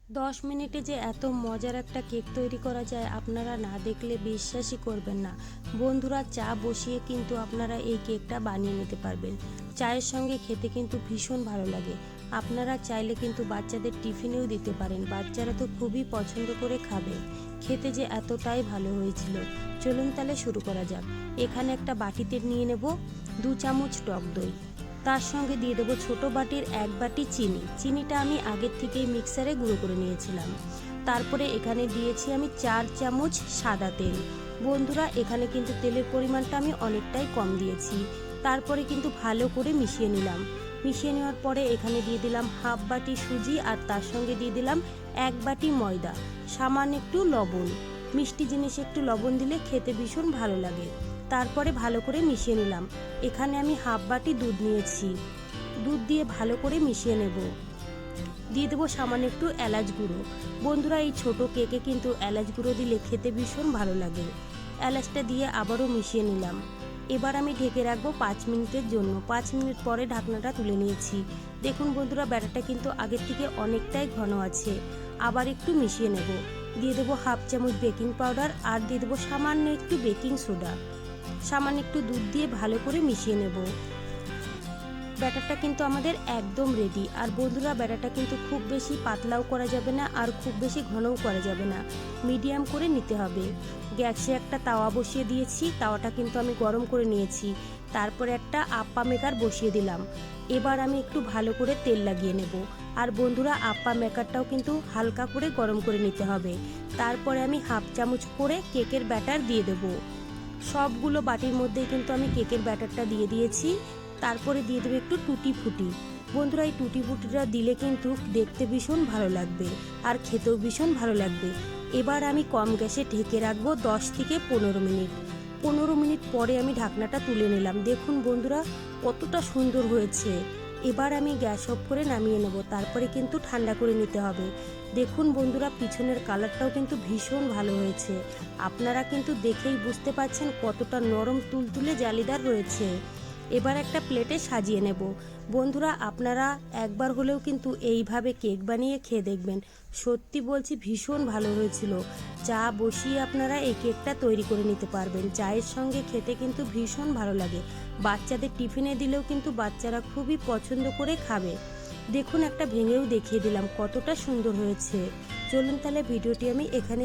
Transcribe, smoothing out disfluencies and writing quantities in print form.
10 মিনিটে যে এত মজার একটা কেক তৈরি করা যায় আপনারা না দেখলে বিশ্বাসই করবেন না। বন্ধুরা, চা বসিয়ে কিন্তু আপনারা এই কেকটা বানিয়ে নিতে পারবেন। চায়ের সঙ্গে খেতে কিন্তু ভীষণ ভালো লাগে। আপনারা চাইলে কিন্তু বাচ্চাদের টিফিনেও দিতে পারেন, বাচ্চারা তো খুবই পছন্দ করে খাবে। খেতে যে এতটাই ভালো হয়েছিল। চলুন তাহলে শুরু করা যাক। এখানে একটা বাটিতে নিয়ে নেব 2 চামচ টক দই। তার সঙ্গে দিয়ে দেবো ছোট বাটির 1 বাটি চিনি। চিনিটা আমি আগের থেকেই মিক্সারে গুঁড়ো করে নিয়েছিলাম। তারপরে এখানে দিয়েছি আমি 4 চামচ সাদা তেল। বন্ধুরা, এখানে কিন্তু তেলের পরিমাণটা আমি অনেকটাই কম দিয়েছি। তারপরে কিন্তু ভালো করে মিশিয়ে নিলাম। মিশিয়ে নেওয়ার পরে এখানে দিয়ে দিলাম হাফ বাটি সুজি আর তার সঙ্গে দিয়ে দিলাম 1 বাটি ময়দা, সামান্য একটু লবণ। মিষ্টি জিনিসে একটু লবণ দিলে খেতে ভীষণ ভালো লাগে। তারপরে ভালো করে মিশিয়ে নিলাম। এখানে আমি হাফ বাটি দুধ নিয়েছি। দুধ দিয়ে ভালো করে মিশিয়ে নেব। দিয়ে দেবো সামান্য একটু এলাচ গুঁড়ো। বন্ধুরা, এই ছোট কেকে কিন্তু এলাচ গুঁড়ো দিলে খেতে ভীষণ ভালো লাগে। এলাচটা দিয়ে আবারও মিশিয়ে নিলাম। এবার আমি ঢেকে রাখবো 5 মিনিটের জন্য। 5 মিনিট পরে ঢাকনাটা তুলে নিয়েছি। দেখুন বন্ধুরা, ব্যাটারটা কিন্তু আগের থেকে অনেকটাই ঘন আছে। আবার একটু মিশিয়ে নেব। দিয়ে দেবো হাফ চামচ বেকিং পাউডার আর দিয়ে দেবো সামান্য একটু বেকিং সোডা। সামান্য একটু দুধ দিয়ে ভালো করে মিশিয়ে নেব। ব্যাটারটা কিন্তু আমাদের একদম রেডি। আর বন্ধুরা, ব্যাটারটা কিন্তু খুব বেশি পাতলাও করা যাবে না আর খুব বেশি ঘনও করা যাবে না, মিডিয়াম করে নিতে হবে। গ্যাসে একটা তাওয়া বসিয়ে দিয়েছি। তাওয়াটা কিন্তু আমি গরম করে নিয়েছি। তারপরে একটা আপ্পা মেকার বসিয়ে দিলাম। এবার আমি একটু ভালো করে তেল লাগিয়ে নেব। আর বন্ধুরা, আপ্পা মেকারটাও কিন্তু হালকা করে গরম করে নিতে হবে। তারপরে আমি হাফ চামচ করে কেকের ব্যাটার দিয়ে দেবো। সবগুলো বাটির মধ্যেই কিন্তু আমি কেকের ব্যাটারটা দিয়ে দিয়েছি। তারপরে দিয়ে দেবো একটু টুটি ফুটি। বন্ধুরা, এই টুটি ফুটিটা দিলে কিন্তু দেখতে ভীষণ ভালো লাগবে আর খেতেও ভীষণ ভালো লাগবে। এবার আমি কম গ্যাসে ঢেকে রাখবো 10 থেকে 15 মিনিট। 15 মিনিট পরে আমি ঢাকনাটা তুলে নিলাম। দেখুন বন্ধুরা, কতটা সুন্দর হয়েছে। এবার আমি গ্যাস অফ করে নামিয়ে নেব। তারপরে কিন্তু ঠান্ডা করে নিতে হবে। দেখুন বন্ধুরা, পিছনের কালারটাও কিন্তু ভীষণ ভালো হয়েছে। আপনারা কিন্তু দেখেই বুঝতে পারছেন কতটা নরম তুলতুলে জালিদার রয়েছে। এবার একটা প্লেটে সাজিয়ে নেব। বন্ধুরা, আপনারা একবার হলেও কিন্তু এইভাবে কেক বানিয়ে খেয়ে দেখবেন। সত্যি বলছি, ভীষণ ভালো হয়েছিল। চা বসিয়ে আপনারা এই কেকটা তৈরি করে নিতে পারবেন। চায়ের সঙ্গে খেতে কিন্তু ভীষণ ভালো লাগে। বাচ্চাদের টিফিনে দিলেও কিন্তু বাচ্চারা খুবই পছন্দ করে খাবে। দেখুন, একটা ভেঙেও দেখিয়ে দিলাম কতটা সুন্দর হয়েছে। চলুন তাহলে ভিডিওটি আমি এখানে